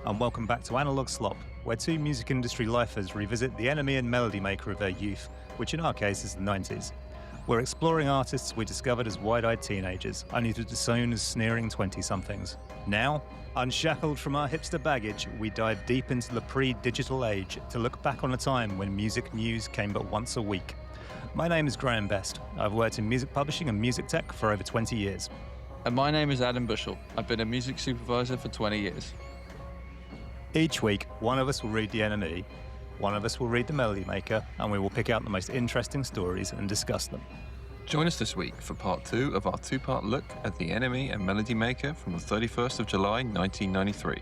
and welcome back to Analog Slop, where two music industry lifers revisit the enemy and melody maker of their youth, which in our case is the 90s. We're exploring artists we discovered as wide-eyed teenagers, only to disown as sneering 20-somethings. Now, unshackled from our hipster baggage, we dive deep into the pre-digital age to look back on a time when music news came but once a week. My name is Graham Best. I've worked in music publishing and music tech for over 20 years. And my name is Adam Bushell. I've been a music supervisor for 20 years. Each week, one of us will read the NME, one of us will read the Melody Maker, and we will pick out the most interesting stories and discuss them. Join us this week for part 2 of our 2-part look at the NME and Melody Maker from the 31st of July 1993.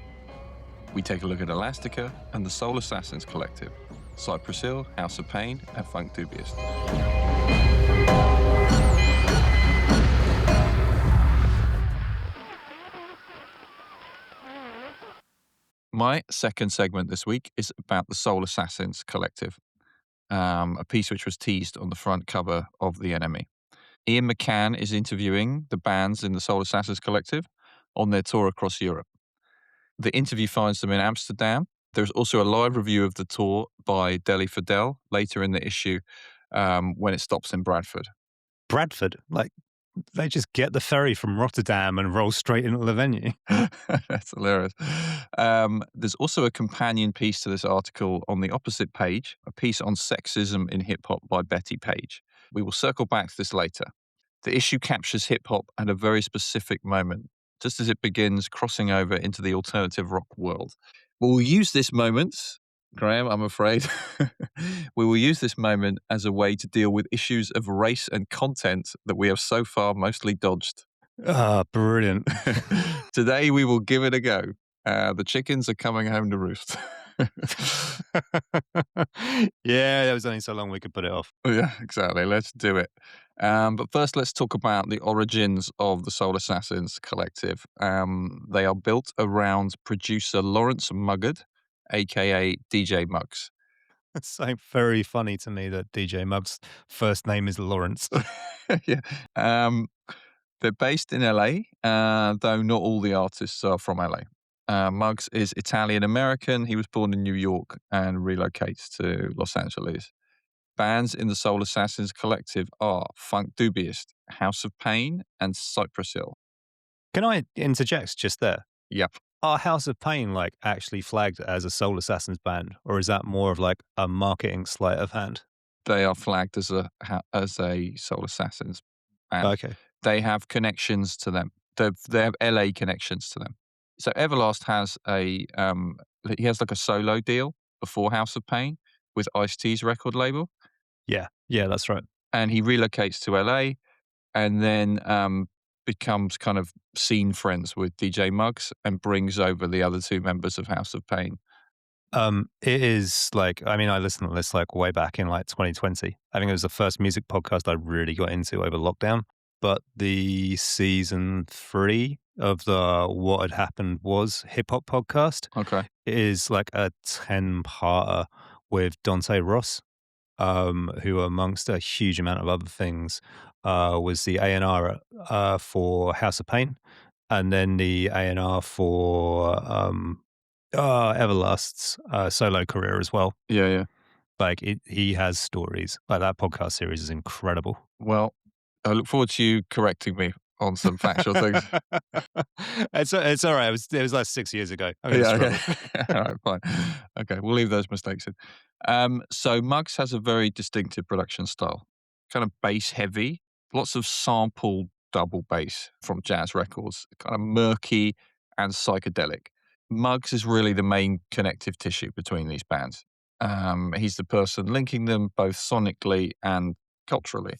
We take a look at Elastica and the Soul Assassins Collective, Cypress Hill, House of Pain, and Funkdoobiest. My second segment this week is about the Soul Assassins Collective, a piece which was teased on the front cover of the NME. Ian McCann is interviewing the bands in the Soul Assassins Collective on their tour across Europe. The interview finds them in Amsterdam. There's also a live review of the tour by Deli Fidel later in the issue when it stops in Bradford. Bradford? Like, they just get the ferry from Rotterdam and roll straight into the venue. That's hilarious. There's also a companion piece to this article on the opposite page, a piece on sexism in hip-hop by Betty Page. We will circle back to this later. The issue captures hip-hop at a very specific moment, just as it begins crossing over into the alternative rock world. We'll use this moment, Graham, I'm afraid, we will use this moment as a way to deal with issues of race and content that we have so far mostly dodged. Ah, brilliant. Today we will give it a go. The chickens are coming home to roost. Yeah, there was only so long we could put it off. Yeah, exactly. Let's do it. But first, let's talk about the origins of the Soul Assassins Collective. They are built around producer Lawrence Muggard, aka DJ Muggs. It's so very funny to me that DJ Muggs' first name is Lawrence. Yeah. They're based in LA, though not all the artists are from LA. Muggs is Italian-American. He was born in New York and relocates to Los Angeles. Bands in the Soul Assassins Collective are Funkdoobiest, House of Pain, and Cypress Hill. Can I interject just there? Yep. Are House of Pain like actually flagged as a Soul Assassins band, or is that more of like a marketing sleight of hand? They are flagged as a Soul Assassins band. Okay. They have connections to them. They have LA connections to them. So Everlast has he has like a solo deal before House of Pain with Ice-T's record label. Yeah, that's right. And he relocates to LA and then becomes kind of scene friends with DJ Muggs and brings over the other two members of House of Pain. It is like, I mean, I listened to this like way back in like 2020. I think it was the first music podcast I really got into over lockdown. But the season 3 of the What Had Happened Was hip hop podcast is like a 10-parter with Dante Ross, who amongst a huge amount of other things was the A&R for House of Pain, and then the A&R for Everlast's solo career as well. Yeah. Like he has stories. Like that podcast series is incredible. Well, I look forward to you correcting me on some factual things. It's all right. It was like 6 years ago. Okay. All right, fine. Okay, we'll leave those mistakes in. So Muggs has a very distinctive production style, kind of bass heavy, lots of sampled double bass from jazz records, kind of murky and psychedelic. Muggs is really the main connective tissue between these bands. He's the person linking them both sonically and culturally.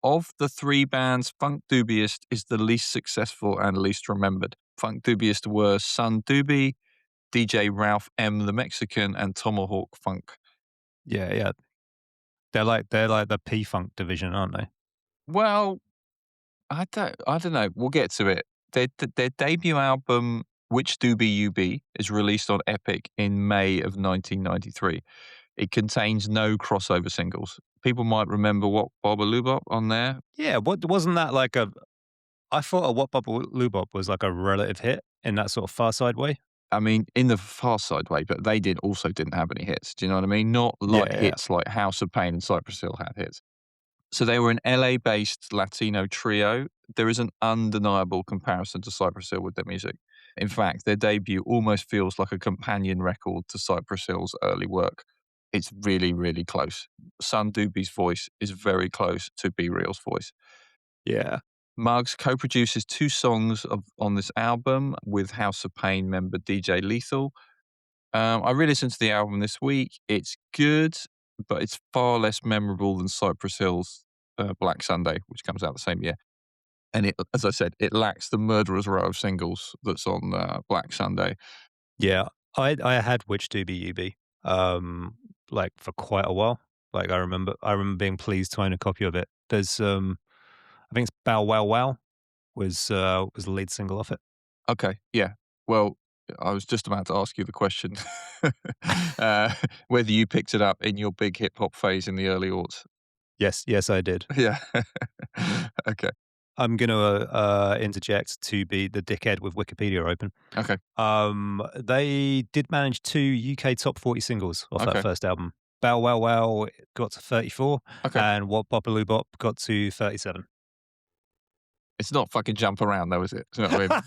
Of the 3 bands, Funkdoobiest is the least successful and least remembered. Funkdoobiest were Son Doobie, DJ Ralph M. the Mexican, and Tomahawk Funk. Yeah. They're like the P-Funk division, aren't they? Well, I don't know. We'll get to it. Their debut album, Which Doobie You Be, is released on Epic in May of 1993. It contains no crossover singles. People might remember What Bobba Loobop on there. Yeah, wasn't that like I thought a What Bubba Loobop was like a relative hit in that sort of Far Side way. I mean, in the Far Side way, but they also didn't have any hits. Do you know what I mean? Not Yeah, like yeah, yeah. hits like House of Pain and Cypress Hill had hits. So they were an LA-based Latino trio. There is an undeniable comparison to Cypress Hill with their music. In fact, their debut almost feels like a companion record to Cypress Hill's early work. It's really, really close. Fundoobie's voice is very close to Be Real's voice. Yeah. Muggs co-produces 2 songs on this album with House of Pain member DJ Lethal. I re-listened to the album this week. It's good, but it's far less memorable than Cypress Hill's Black Sunday, which comes out the same year. And it, as I said, it lacks the murderer's row of singles that's on Black Sunday. Yeah. I had Which Do Be You Be, like, for quite a while. Like, I remember being pleased to own a copy of it. There's, I think it's Bow Wow Wow was the lead single off it. Okay, yeah. Well, I was just about to ask you the question uh, whether you picked it up in your big hip hop phase in the early aughts. Yes, yes, I did. Yeah. Okay. I'm gonna, interject to be the dickhead with Wikipedia open. Okay. They did manage 2 UK top 40 singles off that Okay. first album. Bow Wow Wow got to 34, Okay. and What Bopaloo Bop got to 37. It's not fucking Jump Around though, is it? Do you know what I mean?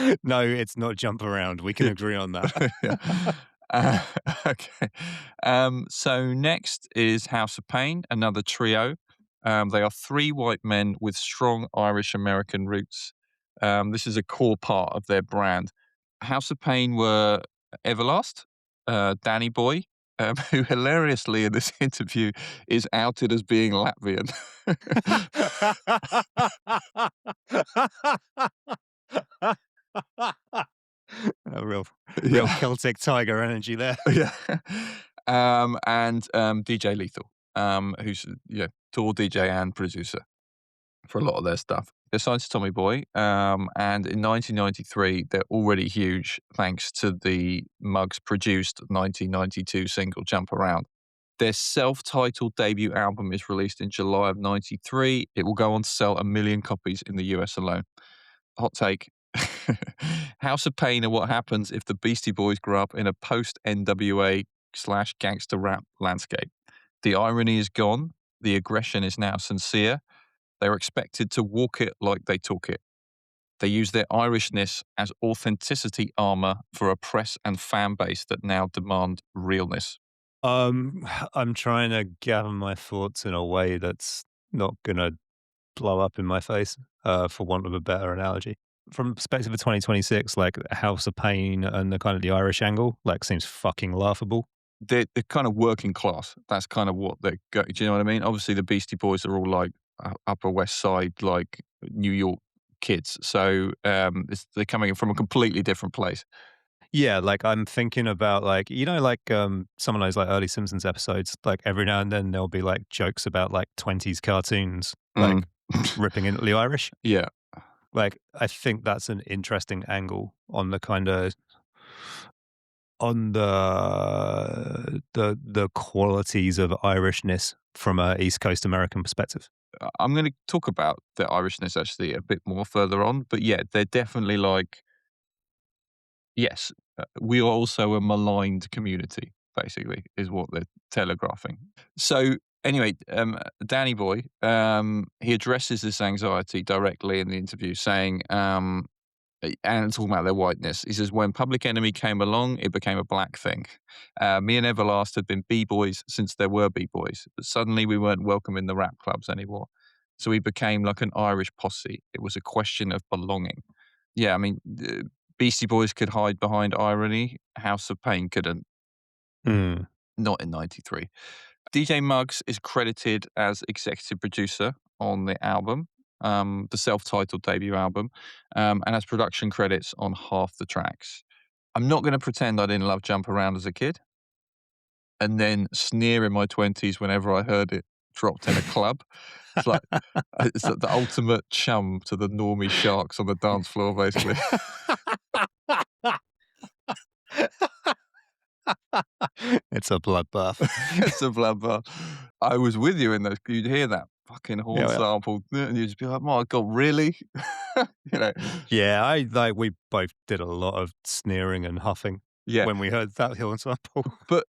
But No, it's not Jump Around. We can agree on that. yeah. Uh, okay. So next is House of Pain, another trio. They are 3 white men with strong Irish American roots. This is a core part of their brand. House of Pain were Everlast, Danny Boy, who hilariously in this interview is outed as being Latvian. A real Yeah. Celtic tiger energy there. Yeah. And DJ Lethal, who's tour DJ and producer for a lot of their stuff. They're signed to Tommy Boy, and in 1993, they're already huge thanks to the Muggs produced 1992 single Jump Around. Their self-titled debut album is released in July of 93. It will go on to sell 1 million copies in the US alone. Hot take. House of Pain are what happens if the Beastie Boys grew up in a post NWA/gangster rap landscape. The irony is gone. The aggression is now sincere. They're expected to walk it like they talk it. They use their Irishness as authenticity armor for a press and fan base that now demand realness. I'm trying to gather my thoughts in a way that's not gonna blow up in my face, for want of a better analogy. From perspective of 2026, like House of Pain and the kind of the Irish angle, like, seems fucking laughable. They're kind of working class. That's kind of what they're go do you know what I mean? Obviously, the Beastie Boys are all, like, Upper West Side, like, New York kids. So, they're coming from a completely different place. Yeah, like, I'm thinking about, like, like, some of those, like, early Simpsons episodes, like, every now and then there'll be, like, jokes about, like, 20s cartoons, Mm. like, ripping into the Irish. Yeah. Like, I think that's an interesting angle on the kinda on the qualities of Irishness from a East Coast American perspective. I'm gonna talk about the Irishness actually a bit more further on, but yeah, they're definitely like yes, we are also a maligned community, basically, is what they're telegraphing. So anyway, Danny Boy, he addresses this anxiety directly in the interview, saying, and talking about their whiteness. He says, when Public Enemy came along, it became a black thing. Me and Everlast had been B-boys since there were B-boys, but suddenly we weren't welcome in the rap clubs anymore. So we became like an Irish posse. It was a question of belonging. Yeah, I mean, Beastie Boys could hide behind irony. House of Pain couldn't. Mm. Not in 93. DJ Muggs is credited as executive producer on the album, the self-titled debut album, and has production credits on half the tracks. I'm not going to pretend I didn't love Jump Around as a kid and then sneer in my 20s whenever I heard it dropped in a club. It's like it's like the ultimate chum to the normie sharks on the dance floor, basically. It's a bloodbath. It's a bloodbath. I was with you in those. You'd hear that fucking horn Yeah, yeah. sample, and you'd just be like, "My God, really?" you know? Yeah, I like we both did a lot of sneering and huffing Yeah. when we heard that Hill sample. But,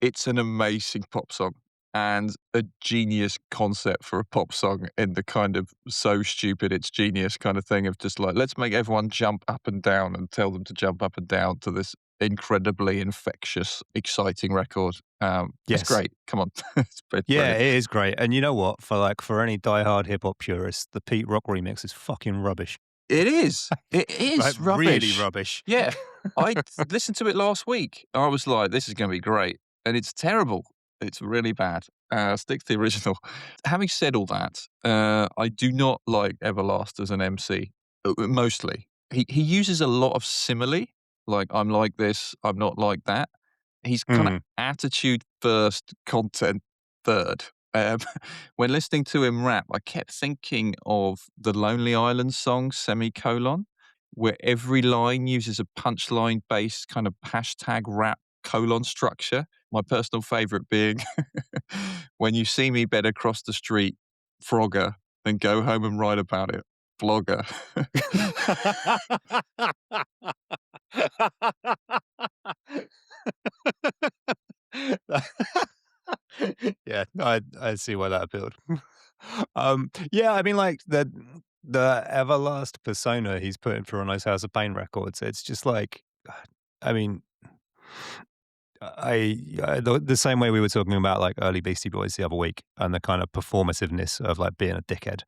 it's an amazing pop song and a genius concept for a pop song in the kind of so stupid it's genius kind of thing of just like, let's make everyone jump up and down and tell them to jump up and down to this incredibly infectious, exciting record. It's Yes. great. Come on. It's Yeah, brilliant. it is great. And you know what? For any diehard hip hop purists, the Pete Rock remix is fucking rubbish. It is. It Like is really rubbish. rubbish. Yeah. I listened to it last week. I was like, "This is gonna be great," and it's terrible. It's really bad. Stick to the original. Having said all that, I do not like Everlast as an MC, mostly. He uses a lot of simile, like, "I'm like this, I'm not like that." He's kinda Mm. attitude first, content third. Um, when listening to him rap, I kept thinking of the Lonely Island song, Semicolon, where every line uses a punchline based kind of hashtag rap colon structure. My personal favorite being, when you see me bed across the street, Frogger, then go home and write about it, Blogger. Yeah, I see why that appealed. Yeah, I mean, like the Everlast persona he's putting through on those House of Pain records. It's just like, I mean, the same way we were talking about like early Beastie Boys the other week and the kind of performativeness of like being a dickhead.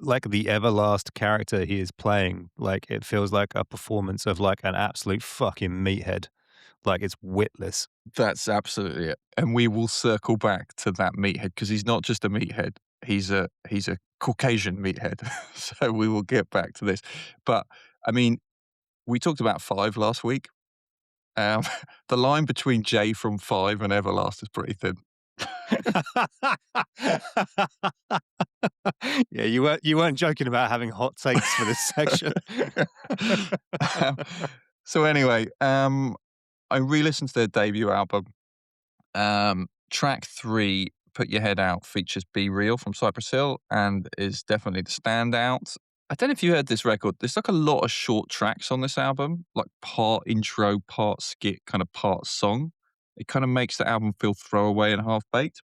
Like the Everlast character he is playing, like it feels like a performance of like an absolute fucking meathead. Like it's witless. That's absolutely it. And we will circle back to that meathead because he's not just a meathead. He's a Caucasian meathead. So we will get back to this. But I mean, we talked about Five last week. Um, the line between Jay from Five and Everlast is pretty thin. Yeah, you weren't joking about having hot takes for this section. Um, so anyway, I re-listened to their debut album. Track 3, "Put Your Head Out," features "Be Real" from Cypress Hill and is definitely the standout. I don't know if you heard this record. There's like a lot of short tracks on this album, like part intro, part skit, kind of part song. It kind of makes the album feel throwaway and half-baked.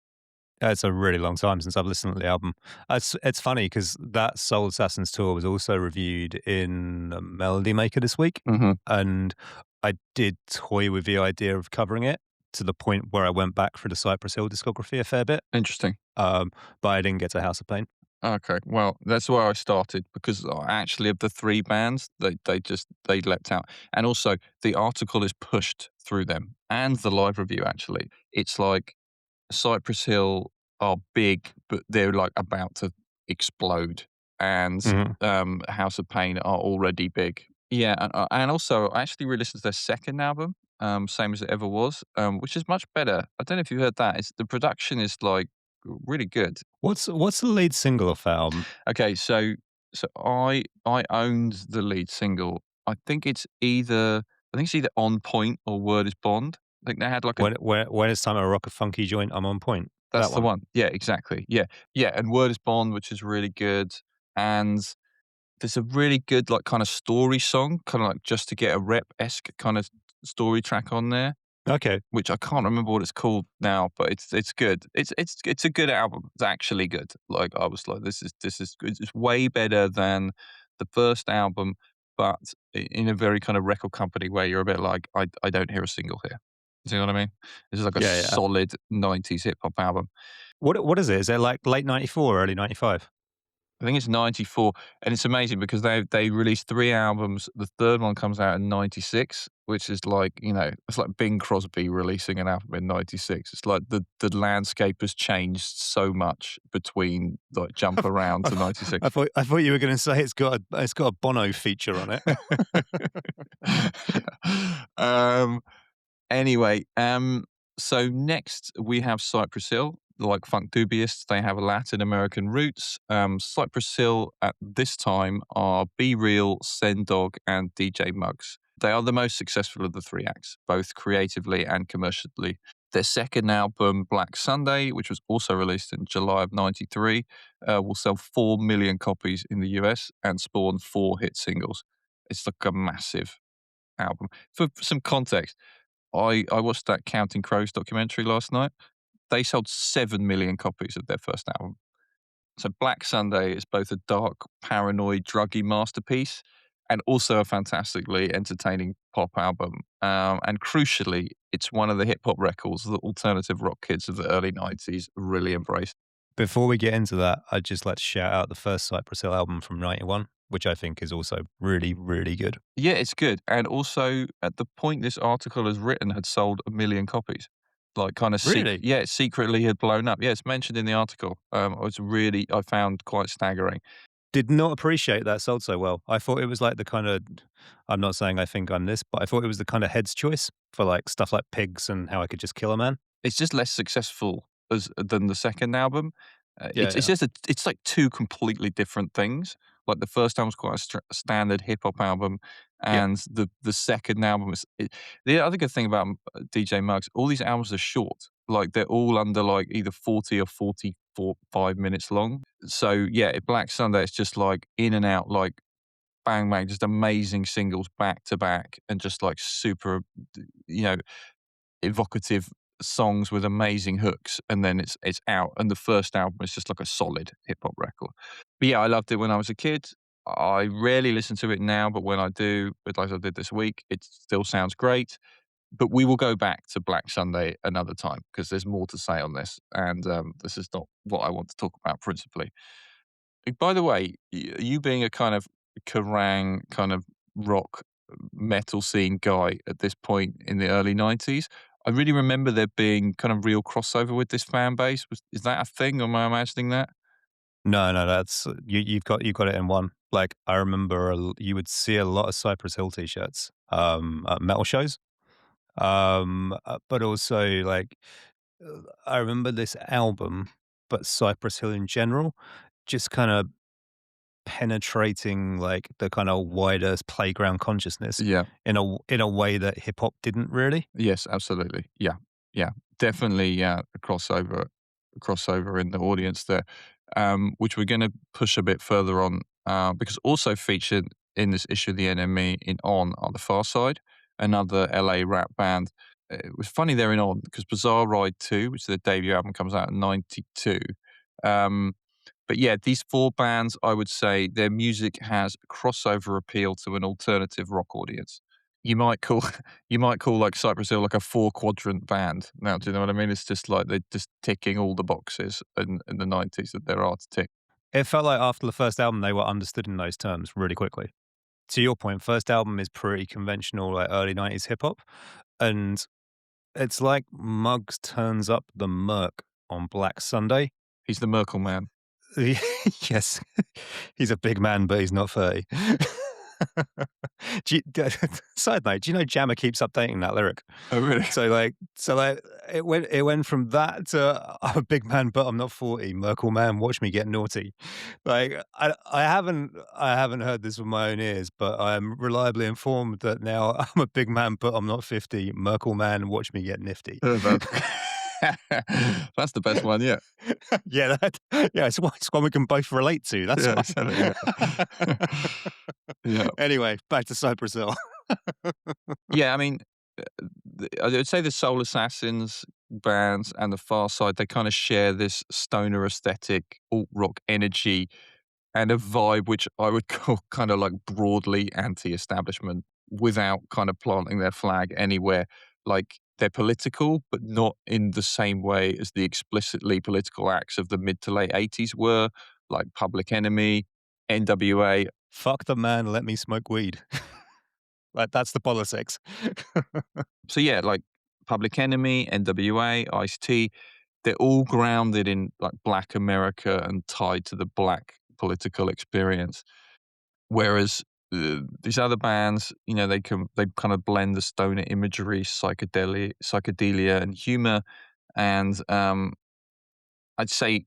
It's a really long time since I've listened to the album. It's funny because that Soul Assassins tour was also reviewed in Melody Maker this week, Mhm. and I did toy with the idea of covering it to the point where I went back through the Cypress Hill discography a fair bit, Interesting. um, but I didn't get to House of Pain. Okay, well, that's where I started because actually of the 3 bands, they leapt out. And also, the article is pushed through them and the live review actually. It's like Cypress Hill are big, but they're, like, about to explode, and, Mhm. House of Pain are already big. Yeah, and also, I actually re-listened to their second album, Same As It Ever Was, which is much better. I don't know if you heard that. It's the production is, like, really good. What's the lead single of that album? Okay, so I owned the lead single. I think it's either On Point or Word Is Bond. I think they had, like, a When it's time to rock a funky joint, I'm on point. That's That the one. one. Yeah, exactly. Yeah. Yeah, and Word is Bond, which is really good, and there's a really good, like, kinda story song, kinda like Just to Get a Rep-esque kind of story track on there, Okay. which I can't remember what it's called now, but it's good. It's a good album. It's actually good. Like, I was like, "This is good." It's way better than the first album, but in a very kind of record company way, you're a bit like, "I don't hear a single here." You see what I mean? This is like a Yeah, yeah. solid '90s hip hop album. What is it? Is it like late '94, early '95? I think it's '94, and it's amazing because they released 3 albums. The 3rd one comes out in '96, which is like, it's like Bing Crosby releasing an album in '96. It's like the landscape has changed so much between, like, Jump Around to '96. I thought you were gonna say it's got a Bono feature on it. Um, anyway, so next we have Cypress Hill, like Funkdoobiest, they have Latin American roots. Cypress Hill at this time are Be Real, Send Dog, and DJ Muggs. They are the most successful of the 3 acts, both creatively and commercially. Their second album, Black Sunday, which was also released in July of '93, will sell 4 million copies in the US and spawn 4 hit singles. It's like a massive album. For some context, I watched that Counting Crows documentary last night. They sold 7 million copies of their first album. So Black Sunday is both a dark, paranoid, druggy masterpiece and also a fantastically entertaining pop album. And crucially, it's one of the hip hop records that alternative rock kids of the early '90s really embraced. Before we get into that, I'd just like to shout out the first Cypress Hill album from '91, which I think is also really, really good. Yeah, it's good. And also, at the point this article is written, had sold 1 million copies. Like, kind of Really? yeah, it secretly had blown up. Yeah, it's mentioned in the article. I found quite staggering. Did not appreciate that sold so well. I thought it was like the kind of, I'm not saying I think I'm this, but I thought it was the kind of head's choice for like stuff like Pigs and How I Could Just Kill a Man. It's just less successful than the second album. Yeah, It's yeah. just it's like 2 completely different things. Like, the first album's quite a standard hip hop album, Yep. and the second album is the other good thing about, DJ Muggs, all these albums are short. Like, they're all under, like, either 40 or 44 5 minutes long. So, yeah, Black Sunday, it's just, like, in and out, like, bang, bang, just amazing singles back to back and just, like, super, you know, evocative songs with amazing hooks, and then it's out, and the first album is just like a solid hip hop record. But yeah, I loved it when I was a kid. I rarely listen to it now, but when I do, but like I did this week, it still sounds great. But we will go back to Black Sunday another time because there's more to say on this, and this is not what I want to talk about principally. By the way, you being a kind of Kerrang kind of rock metal scene guy at this point in the early '90s, I really remember there being kind of real crossover with this fan base. Is that a thing, or am I imagining that? No, no, that's you've got it in one. Like I remember, you would see a lot of Cypress Hill t-shirts at metal shows, but also like I remember this album, but Cypress Hill in general, just kind of penetrating like the kind of wider playground consciousness Yeah. in a way that hip hop didn't really. Yes, absolutely. Yeah. Yeah. Definitely, yeah, a crossover in the audience there, which we're gonna push a bit further on, because also featured in this issue of the NME in On are the Far Side, another LA rap band. It was funny they're in On because Bizarre Ride 2, which is their debut album, comes out in '92. Um, but yeah, these 4 bands, I would say their music has crossover appeal to an alternative rock audience. You might call you might call, like, Cypress Hill, like, a 4-quadrant band. Now, do you know what I mean? It's just like they're just ticking all the boxes in the '90s that there are to tick. It felt like after the first album they were understood in those terms really quickly. To your point, first album is pretty conventional, like early '90s hip hop, and it's like Muggs turns up the Merc on Black Sunday. He's the Merkel man. Yes, he's a big man, but he's not 30. Side note, do you know Jammer keeps updating that lyric? Oh, really? So it went from that to I'm a big man, but I'm not 40. Merkel man, watch me get naughty. Like I haven't heard this with my own ears, but I'm reliably informed that now I'm a big man, but I'm not 50. Merkel man, watch me get nifty. That that's the best one yet. Yeah, it's one we can both relate to. That's Yeah, why. exactly, yeah. Yeah. Anyway, back to Cypress Hill. Yeah, I mean, I would say the Soul Assassins bands and the Far Side, they kinda share this stoner aesthetic, alt rock energy, and a vibe which I would call kinda like broadly anti-establishment without kind of planting their flag anywhere. Like, they're political, but not in the same way as the explicitly political acts of the mid to late '80s were, like Public Enemy, NWA. Fuck the man, let me smoke weed. Like, that's the politics. So, yeah, like Public Enemy, NWA, Ice-T, they're all grounded in, like, Black America and tied to the Black political experience. Whereas, these other bands, they kind of blend the stoner imagery, psychedelia and humor, and, I'd say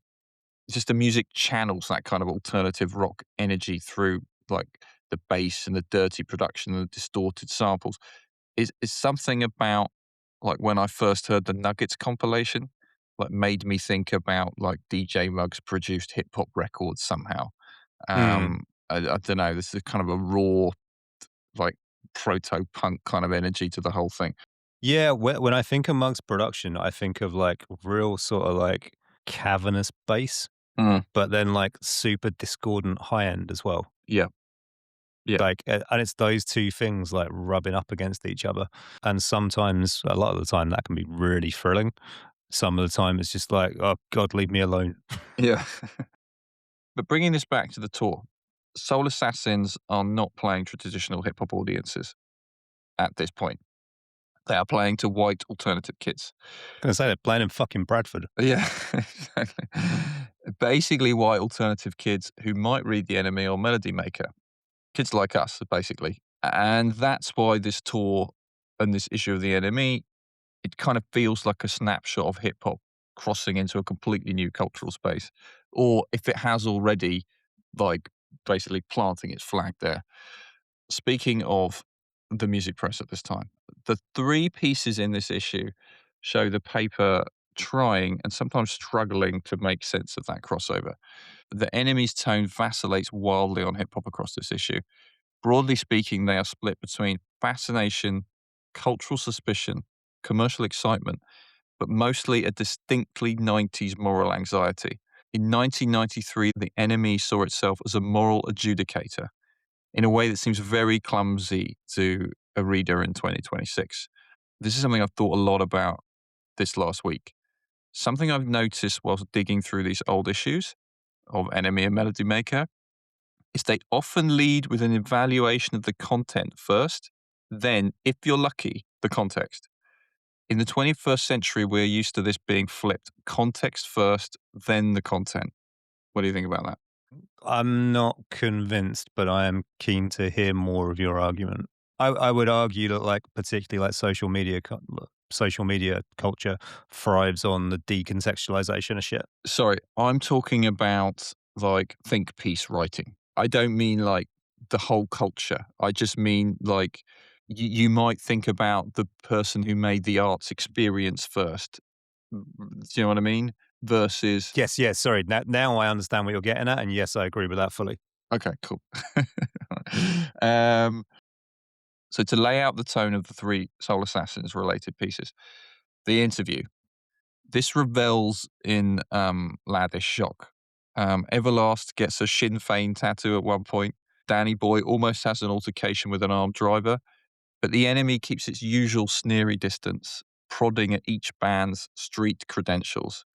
just the music channels that kind of alternative rock energy through, like, the bass and the dirty production and the distorted samples. Is something about Like when I first heard the Nuggets compilation, like made me think about like DJ Muggs produced hip hop records somehow. Mm. I don't know. This is kind of a raw, like proto punk kind of energy to the whole thing. Yeah, when I think of Monk's production, I think of, like, real sort of, like, cavernous bass, Mm, but then, like, super discordant high end as well. yeah, yeah, Like, and it's those 2 things, like, rubbing up against each other, and sometimes, a lot of the time, that can be really thrilling. Some of the time, it's just like, "Oh god, leave me alone." yeah. But bringing this back to the tour, Soul Assassins are not playing to traditional hip hop audiences at this point. They are playing to white alternative kids. Gonna say they're playing in fucking Bradford. Yeah, exactly. Basically, white alternative kids who might read The Enemy or Melody Maker. Kids like us, basically. And that's why this tour and this issue of The Enemy, it kind of feels like a snapshot of hip hop crossing into a completely new cultural space. Or if it has already, like basically planting its flag there. Speaking of the music press at this time, the three pieces in this issue show the paper trying and sometimes struggling to make sense of that crossover. The enemy's tone vacillates wildly on hip hop across this issue. Broadly speaking, they are split between fascination, cultural suspicion, commercial excitement, but mostly a distinctly 90s moral anxiety. In 1993, the enemy saw itself as a moral adjudicator in a way that seems very clumsy to a reader in 2026. This is something I've thought a lot about this last week. Something I've noticed whilst digging through these old issues of Enemy and Melody Maker is they often lead with an evaluation of the content first, then, if you're lucky, the context. In the 21st century, we're used to this being flipped context first, then the content. What do you think about that? I'm not convinced, but I am keen to hear more of your argument. I would argue that, like, particularly, like, social media culture thrives on the decontextualization of shit. Sorry, I'm talking about like think piece writing. I don't mean like the whole culture. I just mean like you might think about the person who made the arts experience first. Do you know what I mean? Versus, Yes, yes, sorry, now I understand what you're getting at, and yes, I agree with that fully. okay, cool. um, so to lay out the tone of the three Soul Assassins related pieces, the interview. This revels in laddish shock. Everlast gets a Sinn Féin tattoo at one point. Danny Boy almost has an altercation with an armed driver, but the enemy keeps its usual sneery distance, prodding at each band's street credentials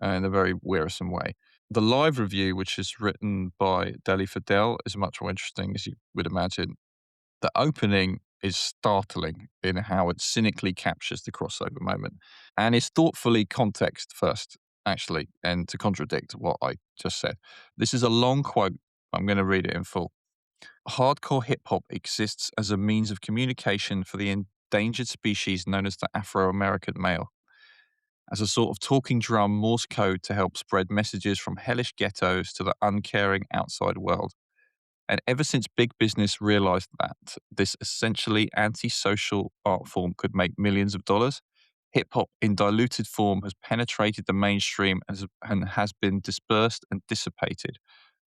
in a very wearisome way. The live review, which is written by Deli Fidel, is much more interesting, as you would imagine. The opening is startling in how it cynically captures the crossover moment and is thoughtfully context first, actually, and to contradict what I just said. This is a long quote. I'm going to read it in full. Hardcore hip hop exists as a means of communication for the endangered species known as the Afro American male, as a sort of talking drum Morse code to help spread messages from hellish ghettos to the uncaring outside world. And ever since big business realized that this essentially antisocial art form could make millions of dollars, hip hop in diluted form has penetrated the mainstream and has been dispersed and dissipated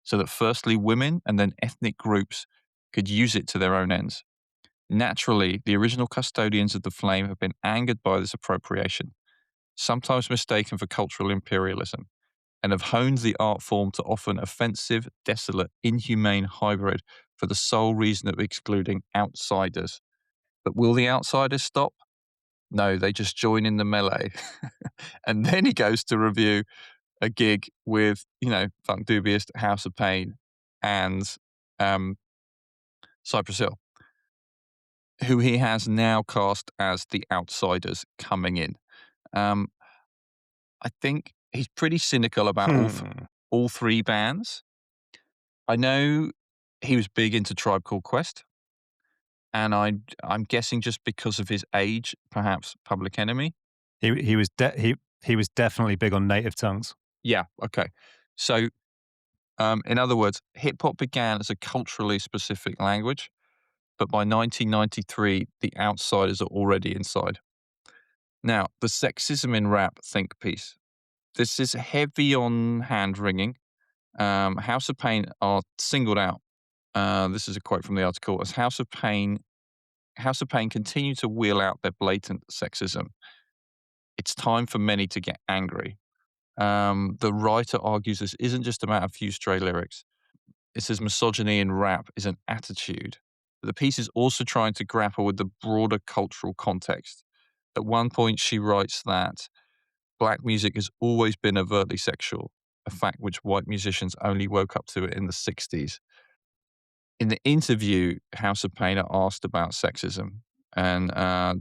so that firstly women and then ethnic groups could use it to their own ends. Naturally, the original custodians of the flame have been angered by this appropriation, sometimes mistaken for cultural imperialism, and have honed the art form to often offensive, desolate, inhumane hybrid for the sole reason of excluding outsiders. But will the outsiders stop? No, they just join in the melee. And then he goes to review a gig with, Funkdoobiest, House of Pain, and um, Cypress Hill, who he has now cast as the outsiders coming in. Um, I think he's pretty cynical about Hmm. all three bands. I know he was big into Tribe Called Quest, and I'm guessing just because of his age, perhaps Public Enemy. He was definitely big on native tongues. Yeah, okay. So, in other words, hip hop began as a culturally specific language, but by 1993, the outsiders are already inside. Now, the sexism in rap think piece. This is heavy on hand wringing. House of Pain are singled out. This is a quote from the article as House of Pain continue to wheel out their blatant sexism. It's time for many to get angry. The writer argues this isn't just about a few stray lyrics. It says misogyny in rap is an attitude. But the piece is also trying to grapple with the broader cultural context. At one point, she writes that black music has always been overtly sexual, a fact which white musicians only woke up to it in the 60s. In the interview, House of Pain are asked about sexism, and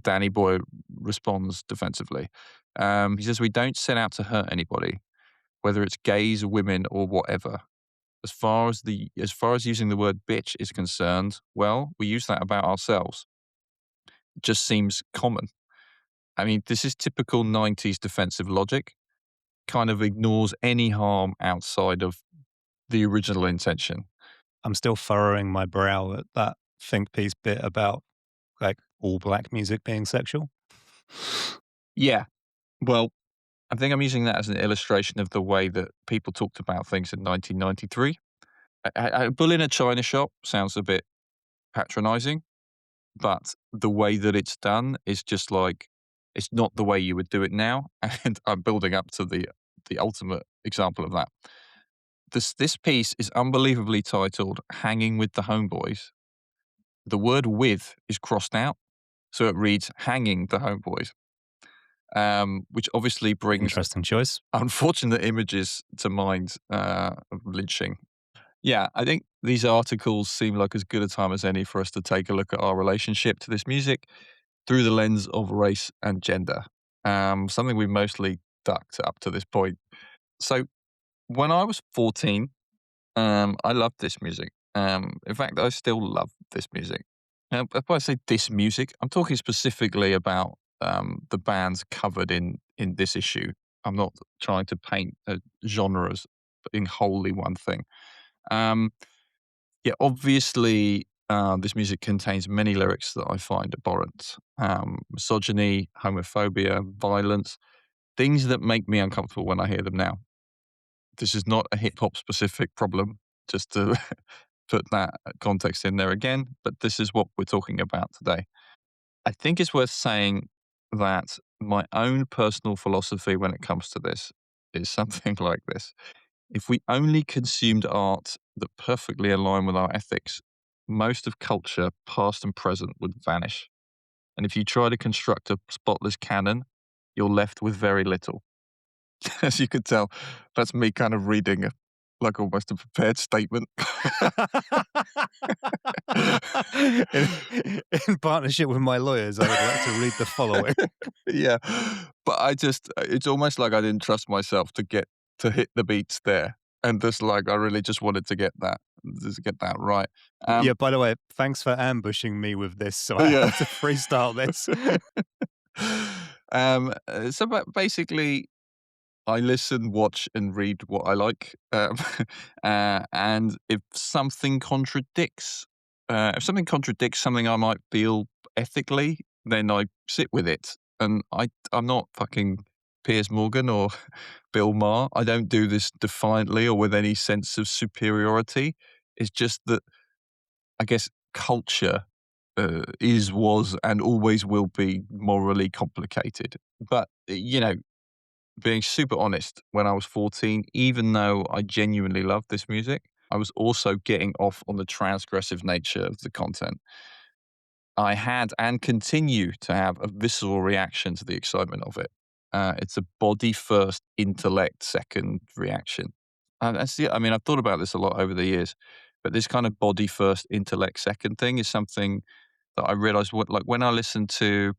Danny Boy responds defensively. He says, "We don't set out to hurt anybody, whether it's gays, women, or whatever. As far as using the word bitch is concerned, well, we use that about ourselves. It just seems common." I mean, this is typical 90s defensive logic, kind of ignores any harm outside of the original intention. I'm still furrowing my brow at that think piece bit about like all black music being sexual. Yeah. Well, I think I'm using that as an illustration of the way that people talked about things in 1993. A bull in a china shop sounds a bit patronizing, but the way that it's done is just like it's not the way you would do it now. And I'm building up to the ultimate example of that. This piece is unbelievably titled "Hanging with the Homeboys." The word "with" is crossed out, so it reads "Hanging the Homeboys," which obviously brings Interesting choice. unfortunate images to mind of lynching. Yeah, I think these articles seem like as good a time as any for us to take a look at our relationship to this music through the lens of race and gender, something we've mostly ducked up to this point. So, when I was 14, I loved this music. In fact, I still love this music. Now, if I say this music, I'm talking specifically about the bands covered in this issue. I'm not trying to paint genres in wholly one thing. Um, yeah, obviously, this music contains many lyrics that I find abhorrent. Misogyny, homophobia, violence, things that make me uncomfortable when I hear them now. This is not a hip hop specific problem, just to put that context in there again, but this is what we're talking about today. I think it's worth saying that my own personal philosophy when it comes to this is something like this. If we only consumed art that perfectly aligned with our ethics, most of culture, past and present, would vanish. And if you try to construct a spotless canon, you're left with very little. As you could tell, that's me kind of reading like almost a prepared statement. in, in partnership with my lawyers, I would like to read the following. Yeah, but it's almost like I didn't trust myself to hit the beats there, and just like I really just wanted to get that right. Yeah, Um, by the way, thanks for ambushing me with this, so I yeah. have to freestyle this. Basically, I listen, watch, and read what I like. And if something contradicts something I might feel ethically, then I sit with it. And I'm not fucking Piers Morgan or Bill Maher. I don't do this defiantly or with any sense of superiority. It's just that I guess culture was, and always will be morally complicated. But, being super honest, when I was 14, even though I genuinely loved this music, I was also getting off on the transgressive nature of the content. I had and continue to have a visceral reaction to the excitement of it. It's a body first, intellect second reaction. I mean, I've thought about this a lot over the years, but this kind of body first, intellect second thing is something that I realized like when I listened to,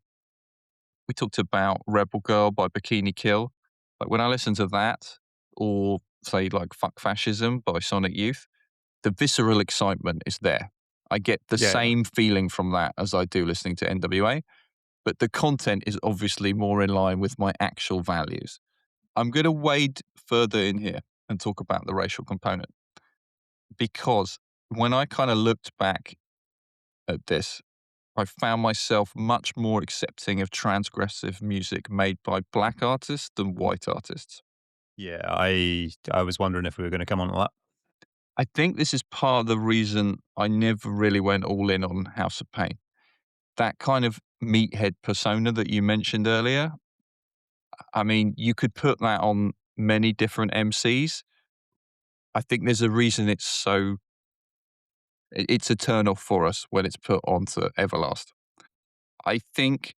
we talked about Rebel Girl by Bikini Kill. Like when I listen to that, or say like Fuck Fascism by Sonic Youth, the visceral excitement is there. I get the Yeah, yeah. same feeling from that as I do listening to NWA, but the content is obviously more in line with my actual values. I'm going to wade further in here and talk about the racial component because when I kind of looked back at this, I found myself much more accepting of transgressive music made by black artists than white artists. Yeah, I was wondering if we were gonna come on to that. I think this is part of the reason I never really went all in on House of Pain. That kind of meathead persona that you mentioned earlier, I mean, you could put that on many different MCs. I think there's a reason it's so it's a turn off for us when it's put onto Everlast. I think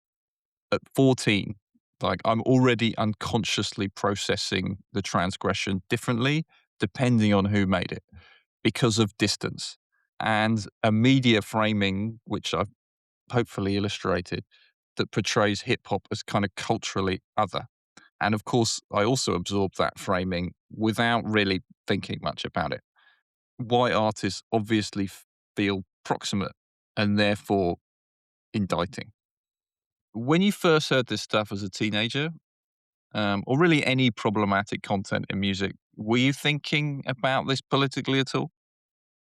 at 14, like, I'm already unconsciously processing the transgression differently depending on who made it because of distance and a media framing, which I've hopefully illustrated, that portrays hip hop as kind of culturally other. And of course, I also absorb that framing without really thinking much about it. White artists obviously feel proximate and therefore indicting. When you first heard this stuff as a teenager, or really any problematic content in music, were you thinking about this politically at all?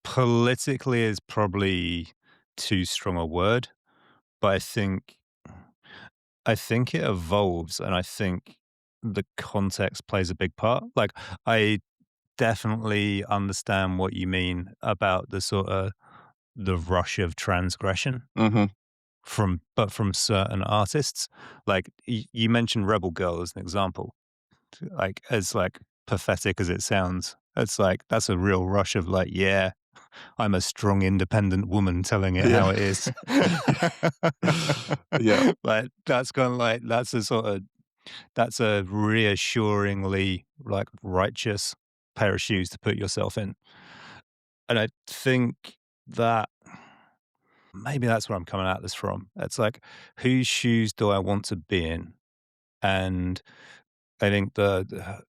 Politically is probably too strong a word, but I think it evolves, and I think the context plays a big part. Like, I definitely understand what you mean about the sorta the rush of transgression Hmm. from certain artists. Like, you mentioned Rebel Girl as an example. Like, as, like, pathetic as it sounds, it's like, that's a real rush of, like, "Yeah, I'm a strong, independent woman telling it Yeah. how it is." Yeah. Like, that's kinda like that's a reassuringly, like, righteous pair of shoes to put yourself in. And I think that maybe that's where I'm coming at this from. It's like, whose shoes do I want to be in? And I think the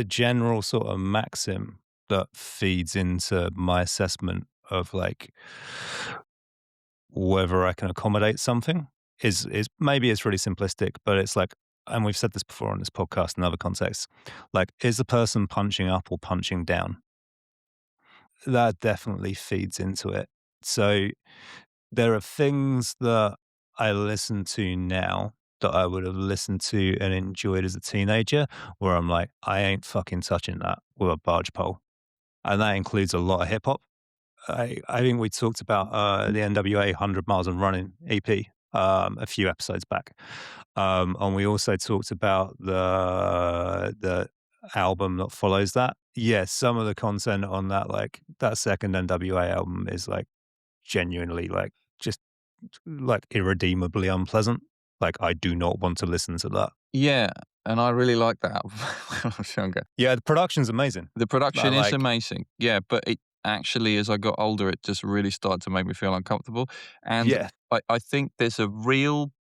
general sort of maxim that feeds into my assessment of, like, whether I can accommodate something is maybe it's really simplistic, but it's like, and we've said this before on this podcast in other contexts, like, is the person punching up or punching down? That definitely feeds into it. So there are things that I listen to now that I would have listened to and enjoyed as a teenager, where I'm like, I ain't fucking touching that with a barge pole. And that includes a lot of hip hop. I think we talked about the NWA 100 Miles and Running EP a few episodes back. And we also talked about the album that follows that. Yeah, some of the content on that, like that second NWA album, is like genuinely like just like irredeemably unpleasant. Like, I do not want to listen to that. Yeah, and I really liked that album when I was younger. Yeah, the production's amazing. The production is Like, amazing. Yeah, but it actually, as I got older, it just really started to make me feel uncomfortable. And yeah, I think there's a real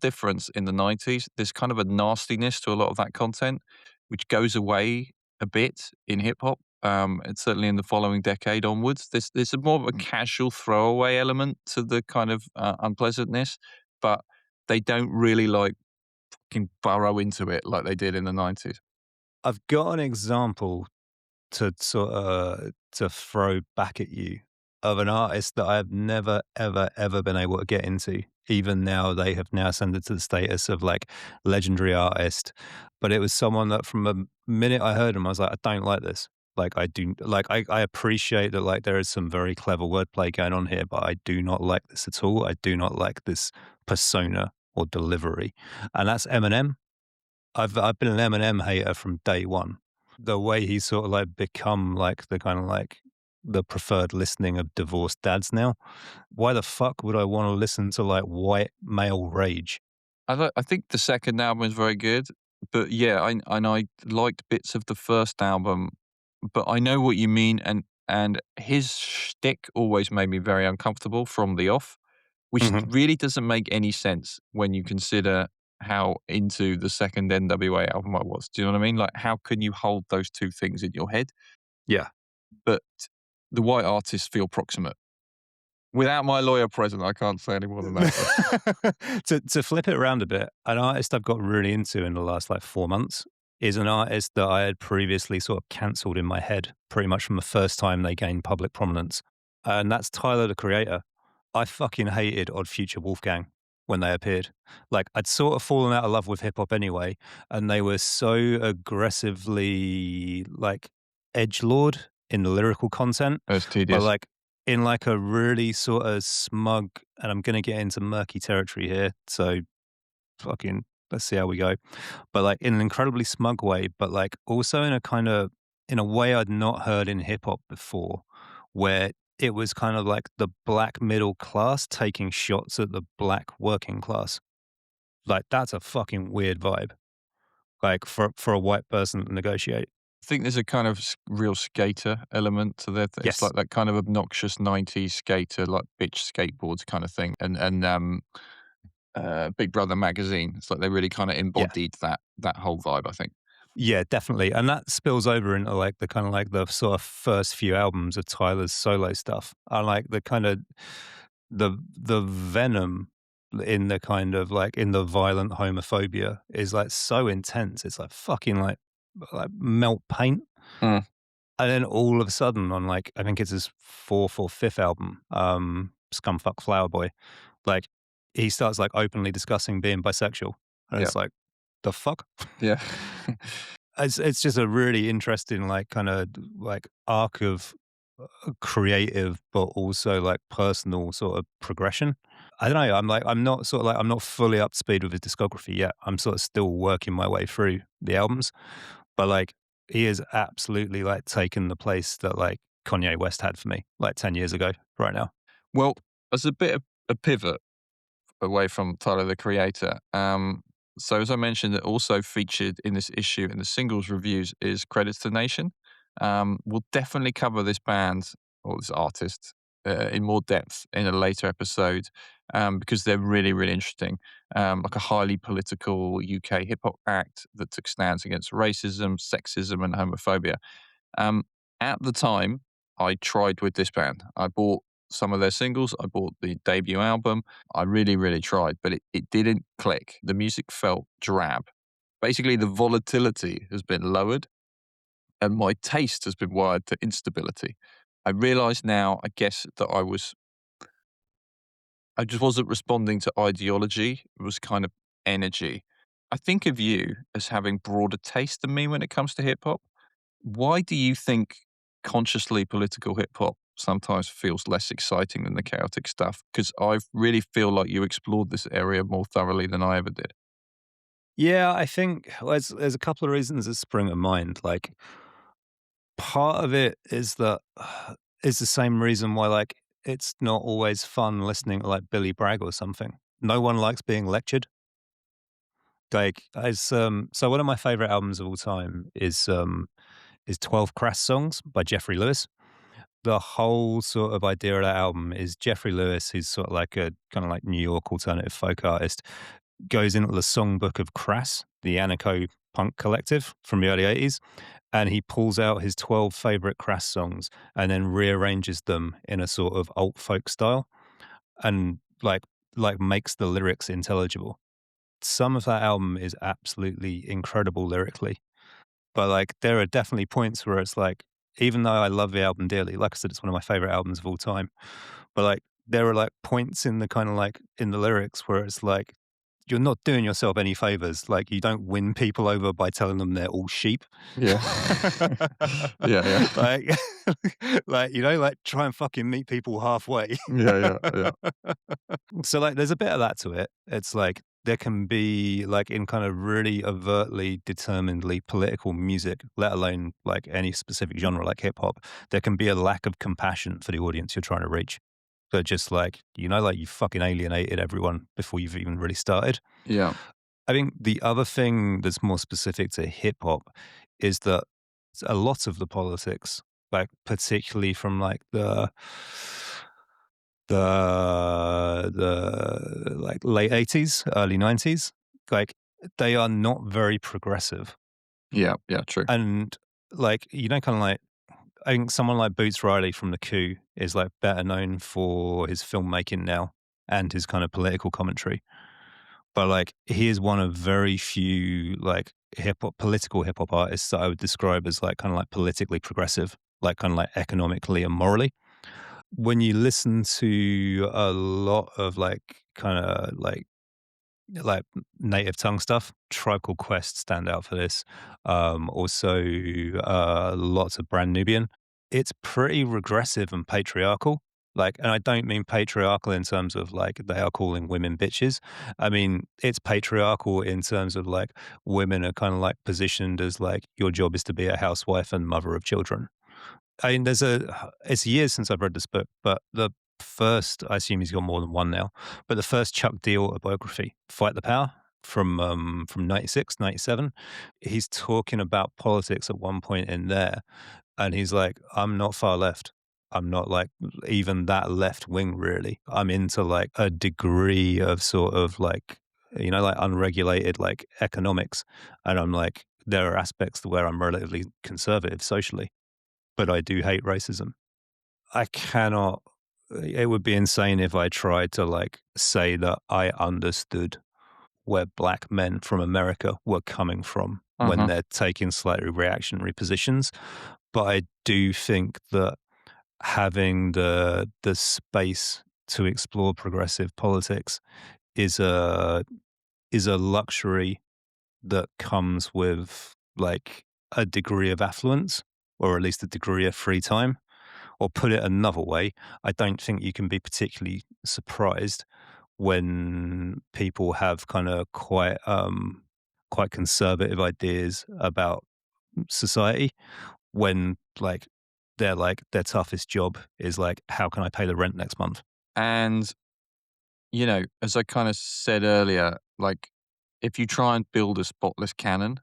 difference in the 90s. There's kind of a nastiness to a lot of that content, which goes away a bit in hip hop. And certainly in the following decade onwards, there's a more of a casual throwaway element to the kind of unpleasantness, but they don't really like can burrow into it like they did in the 90s. I've got an example to sort of to throw back at you of an artist that I've never, ever, ever been able to get into. Even now, they have now ascended to the status of like legendary artist. But it was someone that from the minute I heard him, I was like, I don't like this. Like, I do like I appreciate that like there is some very clever wordplay going on here, but I do not like this at all. I do not like this persona or delivery. And that's Eminem. I've been an Eminem hater from day one. The way he's sort of like become like the kind of like the preferred listening of divorced dads now. Why the fuck would I want to listen to like white male rage? I think the second album is very good, but yeah, I liked bits of the first album, but I know what you mean, and his shtick always made me very uncomfortable from the off, which Mhm. really doesn't make any sense when you consider how into the second NWA album I was. Do you know what I mean? Like, how can you hold those two things in your head? Yeah. But the white artists feel proximate. Without my lawyer present, I can't say any more than that. But To flip it around a bit, an artist I've got really into in the last like 4 months is an artist that I had previously sort of cancelled in my head pretty much from the first time they gained public prominence. And that's Tyler the Creator. I fucking hated Odd Future Wolfgang when they appeared. Like, I'd sort of fallen out of love with hip hop anyway, and they were so aggressively, like, edgelord in the lyrical content, That's but, tedious. like, in, like, a really sort of smug, and I'm gonna get into murky territory here, so fucking let's see how we go. But, like, in an incredibly smug way, but, like, also in a kinda in a way I'd not heard in hip hop before, where it was kind of like the black middle class taking shots at the black working class. Like, that's a fucking weird vibe, like, for a white person to negotiate. I think there's a kind of real skater element to that. It's Yes. like that kind of obnoxious '90s skater, like bitch skateboards kind of thing, and Big Brother magazine. It's like they really kind of Yeah. embodied that whole vibe. I think. Yeah, definitely, and that spills over into, like, the kinda, like, the sort of first few albums of Tyler's solo stuff. I like the kinda the venom in the kind of, like, in the violent homophobia is, like, so intense. It's like fucking, like melt paint, Mm, and then all of a sudden on, like, I think it's his 4th or 5th album, Scumfuck Flower Boy, like, he starts, like, openly discussing being bisexual, and yeah, it's like, "The fuck?" yeah, It's just a really interesting, like, kinda, like, arc of, creative, but also, like, personal sort of progression. I don't know, I'm not sort of like I'm not fully up to speed with his discography yet. I'm sort of still working my way through the albums, but, like, he has absolutely, like, taken the place that, like, Kanye West had for me, like, 10 years ago right now. Well, as a bit of a pivot away from Tyler the Creator. So as I mentioned, it also featured in this issue in the singles reviews is Credits to Nation. We'll definitely cover this band or this artist in more depth in a later episode because they're really, really interesting. Like a highly political UK hip hop act that took stands against racism, sexism, and homophobia. Um, at the time, I tried with this band. I bought some of their singles. I bought the debut album. I really, really tried, but it didn't click. The music felt drab. Basically, the volatility has been lowered and my taste has been wired to instability. I realize now, I guess, that I just wasn't responding to ideology. It was kind of energy. I think of you as having broader taste than me when it comes to hip hop. Why do you think consciously political hip hop sometimes feels less exciting than the chaotic stuff? Because I really feel like you explored this area more thoroughly than I ever did. Yeah, I think well, there's a couple of reasons that spring to mind, like, part of it is that is the same reason why, like, it's not always fun listening to, like, Billy Bragg or something. No one likes being lectured. Like, so one of my favorite albums of all time is 12 Crass Songs by Jeffrey Lewis. The whole sort of idea of that album is Jeffrey Lewis, who's sort of like a kinda like New York alternative folk artist, goes into the songbook of Crass, the anarcho punk collective from the early '80s, and he pulls out his 12 favorite Crass songs and then rearranges them in a sort of alt folk style and like makes the lyrics intelligible. Some of that album is absolutely incredible lyrically, but like there are definitely points where it's like, even though I love the album dearly, like I said, it's one of my favorite albums of all time, but like there are like points in the kind of like in the lyrics where it's like you're not doing yourself any favors. Like you don't win people over by telling them they're all sheep. Yeah. Yeah, yeah. like, like like try and fucking meet people halfway. Yeah, yeah, yeah. So like, there's a bit of that to it. It's like there can be like in kind of really overtly, determinedly political music, let alone like any specific genre like hip hop. There can be a lack of compassion for the audience you're trying to reach. So just like like you fucking alienated everyone before you've even really started. Yeah. I think the other thing that's more specific to hip hop is that a lot of the politics, like particularly from like the like late '80s, early '90s, like they are not very progressive, Yeah, yeah, true. and like kind of like I think someone like Boots Riley from The Coup is like better known for his filmmaking now and his kind of political commentary. But, like, he is one of very few, like, political hip hop artists that I would describe as, like, kinda, like, politically progressive, like, kinda, like, economically and morally. when you listen to a lot of kind of like native tongue stuff, Tribe Called Quest stand out for this. Also, lots of Brand Nubian. It's pretty regressive and patriarchal. And I don't mean patriarchal in terms of like they are calling women bitches. I mean, it's patriarchal in terms of like women are kind of like positioned as like your job is to be a housewife and mother of children. I mean, it's years since I've read this book, but the first, I assume he's got more than one now, but the first Chuck D autobiography, Fight the Power, from 96, 97, he's talking about politics at one point in there, and he's like, "I'm not far left. I'm not like even that left wing really. I'm into like a degree of sort of like, like unregulated like economics, and I'm like, there are aspects where I'm relatively conservative socially." But I do hate racism. I cannot it would be insane if I tried to, like, say that I understood where black men from America were coming from when Uh-huh. they're taking slightly reactionary positions, but I do think that having the space to explore progressive politics is a luxury that comes with, like, a degree of affluence, or at least a degree of free time. Or put it another way, I don't think you can be particularly surprised when people have kinda quite conservative ideas about society when, their toughest job is, like, "How can I pay the rent next month?" And, as I kind of said earlier, like, if you try and build a spotless canon,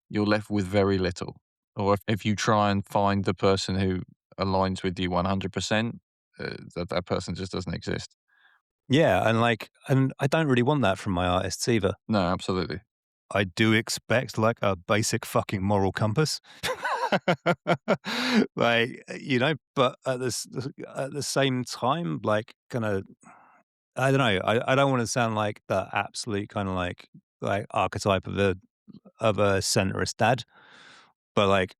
you're left with very little. Or if you try and find the person who aligns with you 100%, that person just doesn't exist. Yeah, and I don't really want that from my artists either. No, absolutely. I do expect, like, a basic fucking moral compass. But at the same time, like, kinda I don't know, I don't wanna sound like the absolute kinda, like, archetype of a centrist dad, but, like,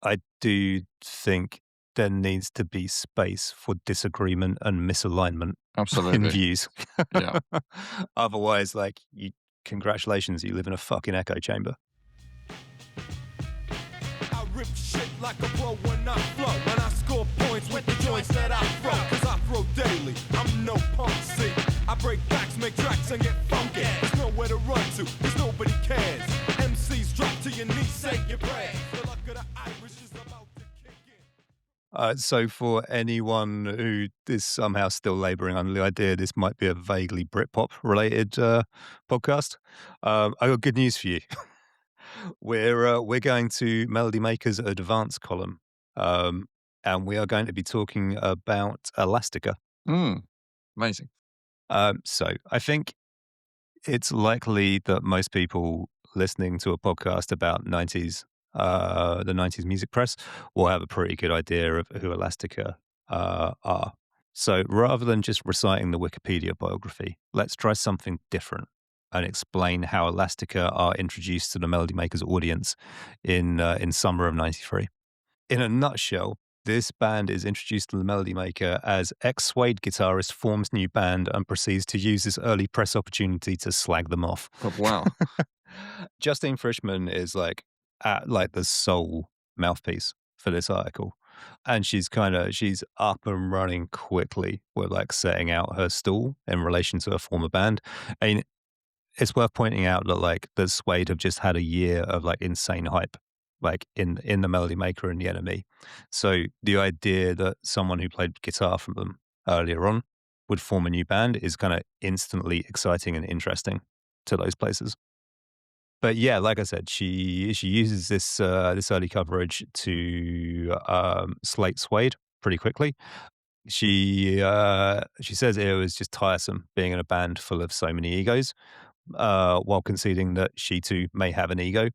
I do think there needs to be space for disagreement and misalignment in Absolutely. views. Yeah. Otherwise, like, you congratulations, you live in a fucking echo chamber. I rip shit like a pro when I flow. And I score points with the joints that I throw. Cause I throw daily, I'm no punk, see. I break backs, make tracks, and get funky. There's nowhere to run to, cause nobody cares. MCs drop to your knees, say your prayers. The luck of the Irish is about to kick in. So for anyone who is somehow still laboring under the idea this might be a vaguely Britpop related podcast, I got good news for you. We're going to Melody Maker's advanced column, um, and we are going to be talking about Elastica. Mm, amazing. So I think it's likely that most people listening to a podcast about the 90s music press will have a pretty good idea of who Elastica are. So rather than just reciting the Wikipedia biography, let's try something different and explain how Elastica are introduced to the Melody Makers audience in summer of '93. In a nutshell, this band is introduced to the Melody Maker as ex-Suede guitarist forms new band and proceeds to use this early press opportunity to slag them off. Oh, wow. Justine Frischman is like the sole mouthpiece for this article. And she's up and running quickly with like setting out her stall in relation to her former band. I mean, it's worth pointing out that the Suede have just had a year of like insane hype, like in the Melody Maker and the Enemy. So the idea that someone who played guitar from them earlier on would form a new band is kind of instantly exciting and interesting to those places. But yeah, like I said, she uses this early coverage to slate Suede pretty quickly. She says it was just tiresome being in a band full of so many egos, while conceding that she too may have an ego.